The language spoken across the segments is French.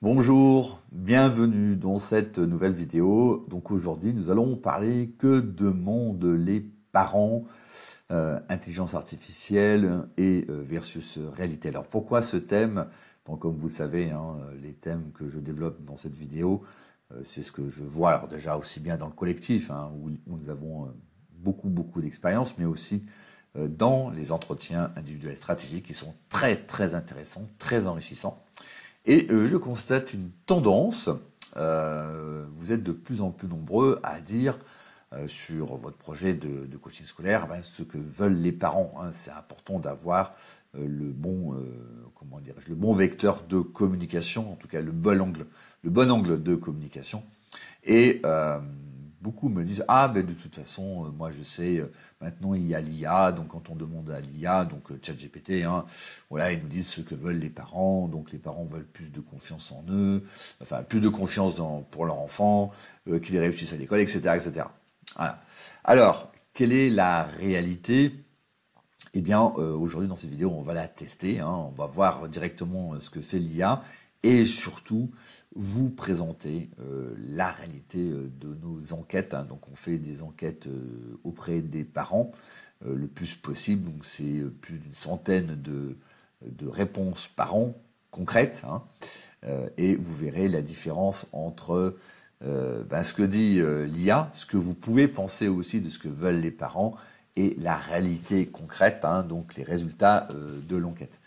Bonjour, bienvenue dans cette nouvelle vidéo. Donc aujourd'hui, nous allons parler que demandent les parents, intelligence artificielle et versus réalité. Alors pourquoi ce thème? Donc comme vous le savez, les thèmes que je développe dans cette vidéo, c'est ce que je vois alors déjà aussi bien dans le collectif, où nous avons beaucoup d'expérience, mais aussi dans les entretiens individuels stratégiques qui sont très intéressants, très enrichissants. Et je constate une tendance, vous êtes de plus en plus nombreux à dire sur votre projet de coaching scolaire ce que veulent les parents. C'est important d'avoir le bon, le bon vecteur de communication, en tout cas le bon angle de communication. Et beaucoup me disent ben de toute façon moi je sais maintenant il y a l'IA, donc quand on demande à l'IA, donc ChatGPT, voilà, ils nous disent ce que veulent les parents, donc les parents veulent plus de confiance en eux, enfin plus de confiance pour leur enfant, qu'ils réussissent à l'école, etc. Voilà. Alors quelle est la réalité? Eh bien aujourd'hui dans cette vidéo on va la tester, on va voir directement ce que fait l'IA et surtout vous présenter la réalité de nos enquêtes. Donc on fait des enquêtes auprès des parents le plus possible. Donc c'est plus d'une centaine de réponses par an concrètes. Et vous verrez la différence entre ce que dit l'IA, ce que vous pouvez penser aussi de ce que veulent les parents et la réalité concrète, donc les résultats de l'enquête.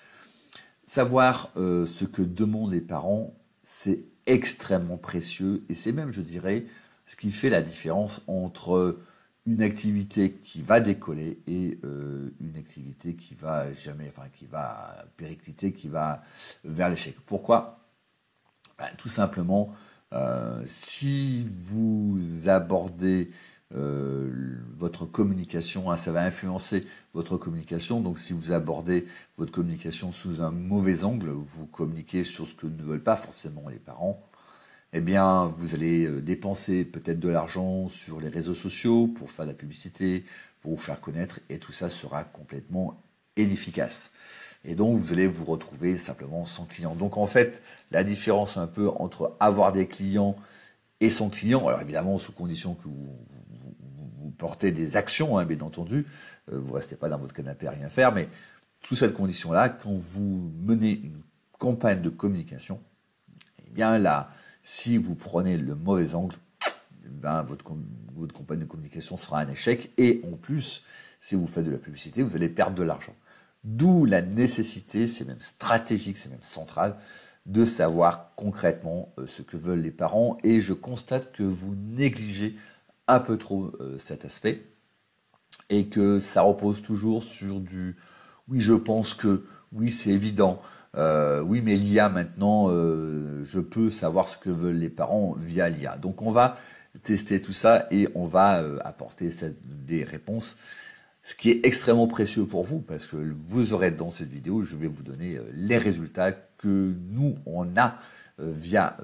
Savoir ce que demandent les parents, c'est extrêmement précieux et c'est même, je dirais, ce qui fait la différence entre une activité qui va décoller et une activité qui va qui va péricliter, qui va vers l'échec. Pourquoi? Tout simplement, si vous abordez votre communication, ça va influencer votre communication. Donc si vous abordez votre communication sous un mauvais angle, vous communiquez sur ce que ne veulent pas forcément les parents, eh bien vous allez dépenser peut-être de l'argent sur les réseaux sociaux pour faire de la publicité, pour vous faire connaître, et tout ça sera complètement inefficace. Et donc vous allez vous retrouver simplement sans client. Donc en fait, la différence un peu entre avoir des clients et son client, alors évidemment sous condition que vous portez des actions, bien entendu, vous ne restez pas dans votre canapé à rien faire, mais sous cette condition-là, quand vous menez une campagne de communication, eh bien là, si vous prenez le mauvais angle, votre campagne de communication sera un échec, et en plus, si vous faites de la publicité, vous allez perdre de l'argent. D'où la nécessité, c'est même stratégique, c'est même central, de savoir concrètement ce que veulent les parents, et je constate que vous négligez un peu trop cet aspect et que ça repose toujours sur du oui je pense que, oui c'est évident, oui mais l'IA maintenant je peux savoir ce que veulent les parents via l'IA. Donc on va tester tout ça et on va apporter des réponses, ce qui est extrêmement précieux pour vous parce que vous aurez dans cette vidéo, je vais vous donner les résultats que nous on a via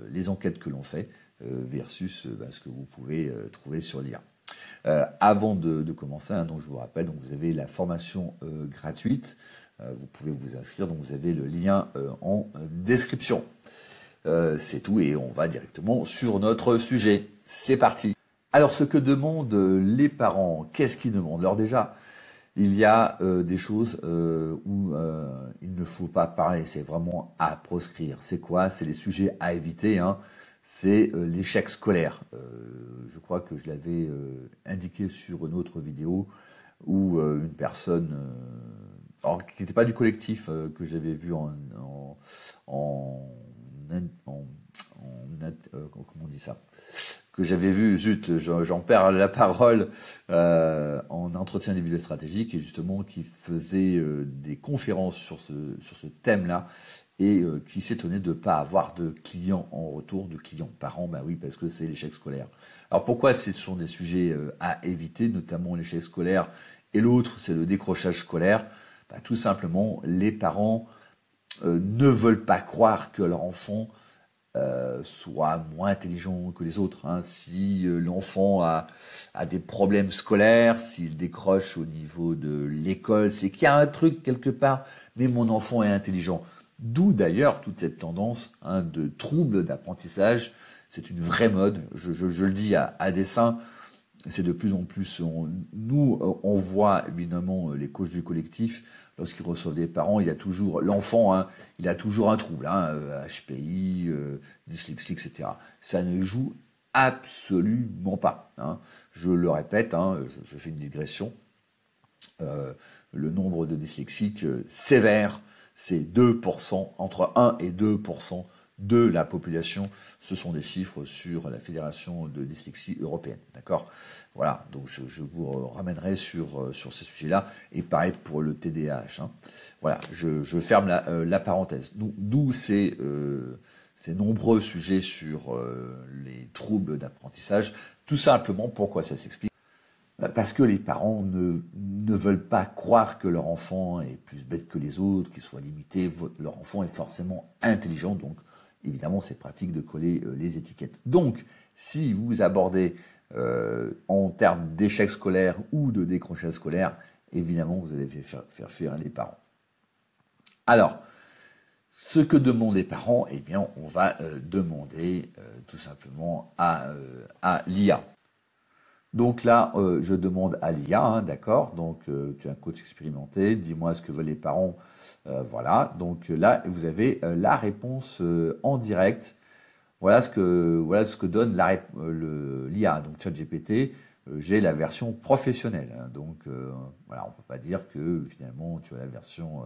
les enquêtes que l'on fait versus ce que vous pouvez trouver sur l'IA. Avant de commencer, donc je vous rappelle, donc vous avez la formation gratuite, vous pouvez vous inscrire, donc vous avez le lien en description. C'est tout et on va directement sur notre sujet. C'est parti. Alors ce que demandent les parents, qu'est-ce qu'ils demandent? Alors déjà, il y a des choses où il ne faut pas parler, c'est vraiment à proscrire. C'est quoi? C'est les sujets à éviter, c'est l'échec scolaire. Je crois que je l'avais indiqué sur une autre vidéo où une personne, qui n'était pas du collectif, que j'avais vu comment on dit ça, que j'avais vu, j'en perds la parole, en entretien individuel stratégique, et justement qui faisait des conférences sur ce thème-là, et qui s'étonnait de ne pas avoir de clients en retour, de clients parents, oui, parce que c'est l'échec scolaire. Alors pourquoi ce sont des sujets à éviter, notamment l'échec scolaire, et l'autre, c'est le décrochage scolaire? Tout simplement, les parents ne veulent pas croire que leur enfant soit moins intelligent que les autres. Si l'enfant a des problèmes scolaires, s'il décroche au niveau de l'école, c'est qu'il y a un truc quelque part, mais mon enfant est intelligent. D'où d'ailleurs toute cette tendance de troubles d'apprentissage. C'est une vraie mode, je le dis à dessein, c'est de plus en plus, on voit évidemment les coachs du collectif, lorsqu'ils reçoivent des parents, il y a toujours, l'enfant, il a toujours un trouble, HPI, dyslexie, etc. Ça ne joue absolument pas. Je le répète, je fais une digression, le nombre de dyslexiques sévères, c'est 2%, entre 1 et 2% de la population. Ce sont des chiffres sur la Fédération de dyslexie européenne. D'accord? Voilà, donc je vous ramènerai sur ces sujets-là. Et pareil pour le TDAH. Voilà, je ferme la parenthèse. D'où ces nombreux sujets sur les troubles d'apprentissage. Tout simplement, pourquoi ça s'explique? Parce que les parents ne veulent pas croire que leur enfant est plus bête que les autres, qu'il soit limité. Leur enfant est forcément intelligent, donc évidemment c'est pratique de coller les étiquettes. Donc, si vous abordez en termes d'échec scolaire ou de décrochage scolaire, évidemment vous allez faire fuir les parents. Alors, ce que demandent les parents, eh bien on va demander tout simplement à l'IA. Donc là, je demande à l'IA, d'accord, donc tu es un coach expérimenté, dis-moi ce que veulent les parents, voilà, donc là, vous avez la réponse en direct, voilà ce que donne l'IA, donc ChatGPT, j'ai la version professionnelle, donc voilà, on ne peut pas dire que finalement tu as la version...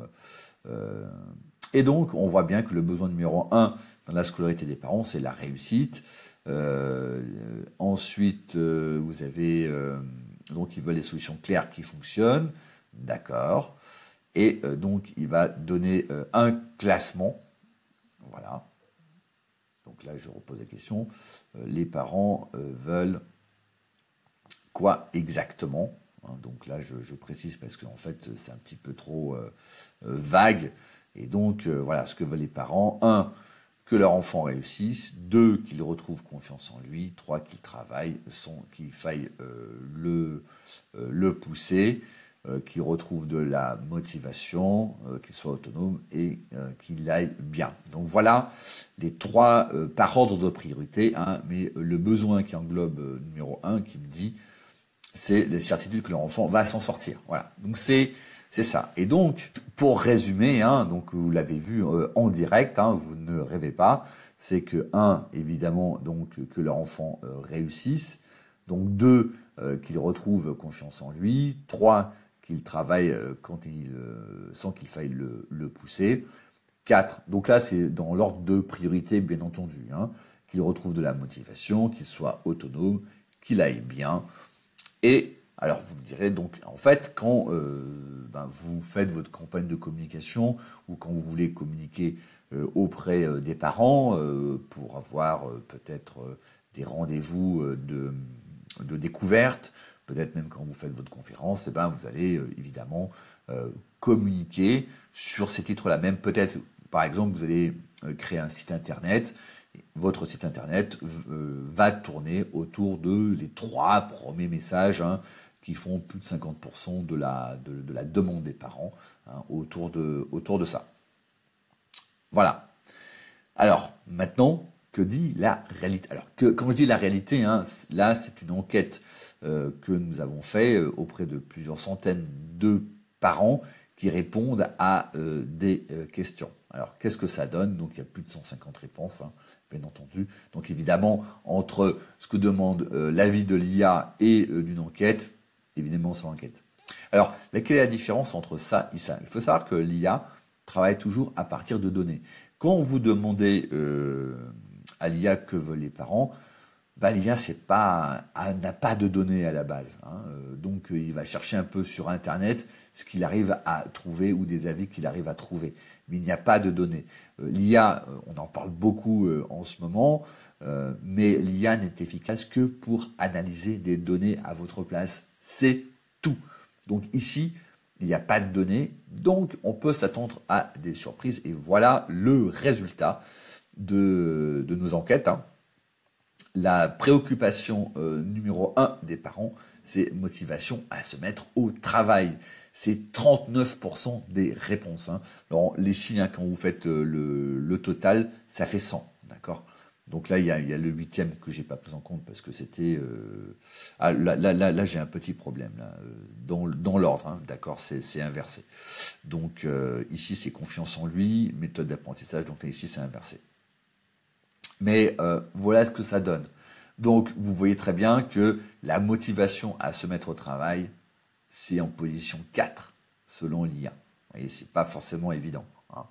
et donc, on voit bien que le besoin numéro 1 dans la scolarité des parents, c'est la réussite. Ensuite, vous avez donc ils veulent des solutions claires qui fonctionnent, d'accord. Et donc il va donner un classement, voilà. Donc là, je repose la question. Les parents veulent quoi exactement? Donc là, je précise parce qu'en fait, c'est un petit peu trop vague. Et donc voilà, ce que veulent les parents. 1, que leur enfant réussisse, 2, qu'il retrouve confiance en lui, 3, qu'il travaille, qu'il faille le pousser, qu'il retrouve de la motivation, qu'il soit autonome et qu'il aille bien. Donc voilà les 3 par ordre de priorité, mais le besoin qui englobe numéro 1 qui me dit, c'est les certitudes que leur enfant va s'en sortir. Voilà, donc c'est ça. Et donc, pour résumer, donc vous l'avez vu en direct, vous ne rêvez pas, c'est que 1, évidemment, donc que leur enfant réussisse, donc 2, qu'il retrouve confiance en lui, 3, qu'il travaille sans qu'il faille le pousser, 4, donc là c'est dans l'ordre de priorité bien entendu, qu'il retrouve de la motivation, qu'il soit autonome, qu'il aille bien, et alors vous me direz donc en fait quand vous faites votre campagne de communication ou quand vous voulez communiquer auprès des parents pour avoir peut-être des rendez-vous de découverte, peut-être même quand vous faites votre conférence, vous allez évidemment communiquer sur ces titres-là. Même peut-être, par exemple, vous allez créer un site internet. Votre site internet va tourner autour de les 3 premiers messages qui font plus de 50% de la demande des parents autour de ça. Voilà. Alors, maintenant, que dit la réalité? Alors, quand je dis la réalité, là, c'est une enquête que nous avons fait auprès de plusieurs centaines de parents qui répondent à des questions. Alors, qu'est-ce que ça donne? Donc, il y a plus de 150 réponses, bien entendu. Donc, évidemment, entre ce que demande l'avis de l'IA et d'une enquête, évidemment, c'est l'enquête. Alors, quelle est la différence entre ça et ça? Il faut savoir que l'IA travaille toujours à partir de données. Quand vous demandez à l'IA que veulent les parents, l'IA n'a pas de données à la base. Donc, il va chercher un peu sur Internet ce qu'il arrive à trouver ou des avis qu'il arrive à trouver. Mais il n'y a pas de données. L'IA, on en parle beaucoup en ce moment, mais l'IA n'est efficace que pour analyser des données à votre place. C'est tout. Donc ici, il n'y a pas de données, donc on peut s'attendre à des surprises. Et voilà le résultat de nos enquêtes. La préoccupation numéro 1 des parents, c'est motivation à se mettre au travail. c'est 39% des réponses. Hein. Alors, les signes, hein, quand vous faites le total, ça fait 100, d'accord? Donc là, il y a le 8e que j'ai pas pris en compte parce que c'était... Ah, là j'ai un petit problème, là, dans l'ordre, hein, d'accord, c'est inversé. Donc ici, c'est confiance en lui, méthode d'apprentissage, donc là, ici, c'est inversé. Mais voilà ce que ça donne. Donc, vous voyez très bien que la motivation à se mettre au travail, c'est en position 4, selon l'IA. Vous voyez, c'est pas forcément évident. Hein.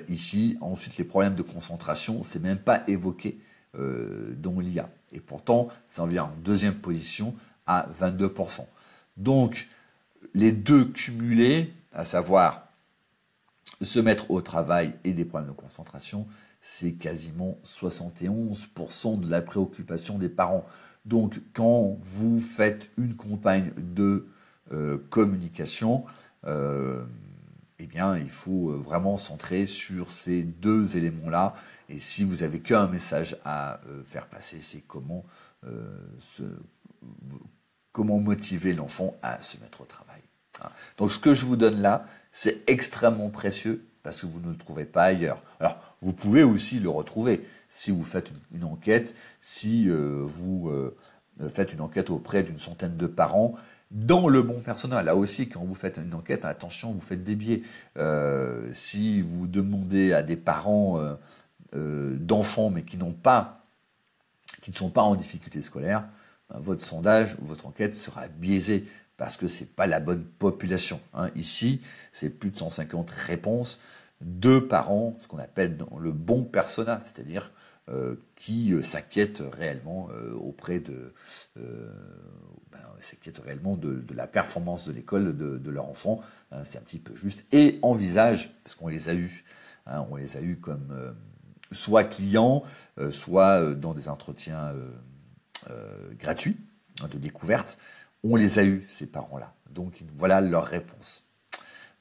Ici, ensuite, les problèmes de concentration, c'est même pas évoqué dans l'IA. Et pourtant, ça en vient en deuxième position à 22%. Donc, les deux cumulés, à savoir se mettre au travail et des problèmes de concentration, c'est quasiment 71% de la préoccupation des parents. Donc, quand vous faites une campagne de communication, eh bien, il faut vraiment centrer sur ces deux éléments-là. Et si vous avez qu'un message à faire passer, c'est comment motiver l'enfant à se mettre au travail. Hein. Donc, ce que je vous donne là, c'est extrêmement précieux parce que vous ne le trouvez pas ailleurs. Alors, vous pouvez aussi le retrouver si vous faites une enquête, si vous faites une enquête auprès d'une centaine de parents, dans le bon personnel. Là aussi, quand vous faites une enquête, attention, vous faites des biais. Si vous demandez à des parents d'enfants, mais qui ne sont pas en difficulté scolaire, ben, votre sondage ou votre enquête sera biaisée parce que c'est pas la bonne population. Hein. Ici, c'est plus de 150 réponses de parents, ce qu'on appelle dans le bon persona, c'est-à-dire qui s'inquiètent réellement auprès de s'inquiètent réellement de la performance de l'école de leur enfant. Hein, c'est un petit peu juste. Et envisagent, parce qu'on les a eus, hein, on les a eus comme soit clients, soit dans des entretiens gratuits, hein, de découverte. On les a eus, ces parents-là. Donc voilà leur réponse.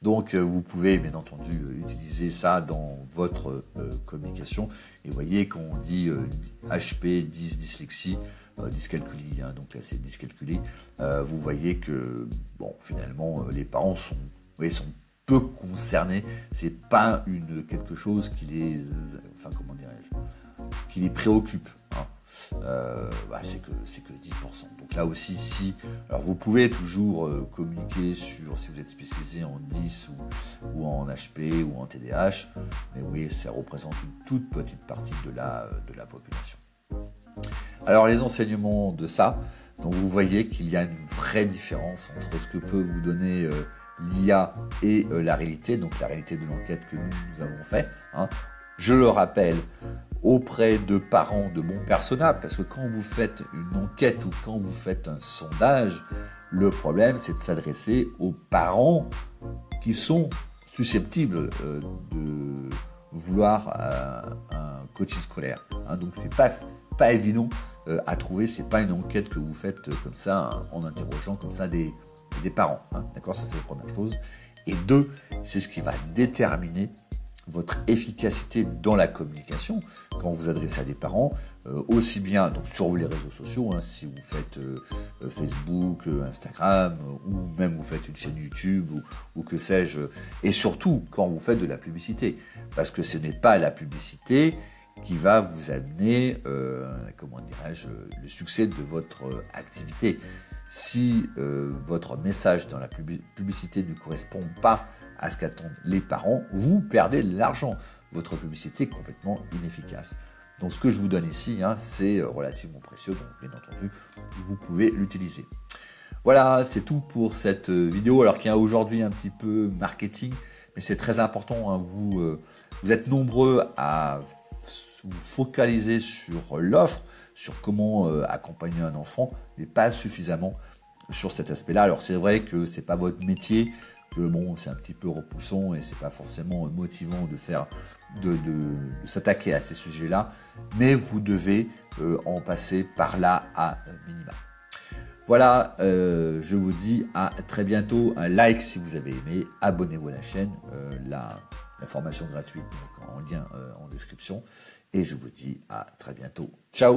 Donc vous pouvez bien entendu utiliser ça dans votre communication. Et vous voyez quand on dit HP, dyslexie, dyscalculie, hein, donc là c'est dyscalculie, vous voyez que bon finalement les parents sont peu concernés. C'est pas quelque chose qui les, qui les préoccupe. Hein. C'est que 10%. Donc là aussi, alors vous pouvez toujours communiquer si vous êtes spécialisé en 10 ou en HP ou en TDAH, mais oui, ça représente une toute petite partie de la population. Alors les enseignements de ça, donc vous voyez qu'il y a une vraie différence entre ce que peut vous donner l'IA et la réalité, donc la réalité de l'enquête que nous avons fait. Hein. Je le rappelle, auprès de parents de bons personas, parce que quand vous faites une enquête ou quand vous faites un sondage, le problème c'est de s'adresser aux parents qui sont susceptibles de vouloir un coaching scolaire. Hein, donc c'est pas évident à trouver, c'est pas une enquête que vous faites comme ça en interrogeant comme ça des parents. Hein, d'accord, ça c'est la première chose. Et deux, c'est ce qui va déterminer votre efficacité dans la communication quand vous vous adressez à des parents, aussi bien donc sur les réseaux sociaux, hein, si vous faites Facebook, Instagram, ou même vous faites une chaîne YouTube, ou que sais-je, et surtout quand vous faites de la publicité, parce que ce n'est pas la publicité qui va vous amener, le succès de votre activité. Si votre message dans la publicité ne correspond pas à ce qu'attendent les parents, vous perdez de l'argent. Votre publicité est complètement inefficace. Donc ce que je vous donne ici, hein, c'est relativement précieux, donc bien entendu, vous pouvez l'utiliser. Voilà, c'est tout pour cette vidéo, alors qu'il y a aujourd'hui un petit peu marketing, mais c'est très important, hein, vous êtes nombreux à vous focaliser sur l'offre, sur comment accompagner un enfant, mais pas suffisamment sur cet aspect-là. Alors c'est vrai que c'est pas votre métier, que bon, c'est un petit peu repoussant et c'est pas forcément motivant de s'attaquer à ces sujets-là, mais vous devez en passer par là à minima. Voilà, je vous dis à très bientôt. Un like si vous avez aimé, abonnez-vous à la chaîne, la formation gratuite donc en lien en description, et je vous dis à très bientôt. Ciao!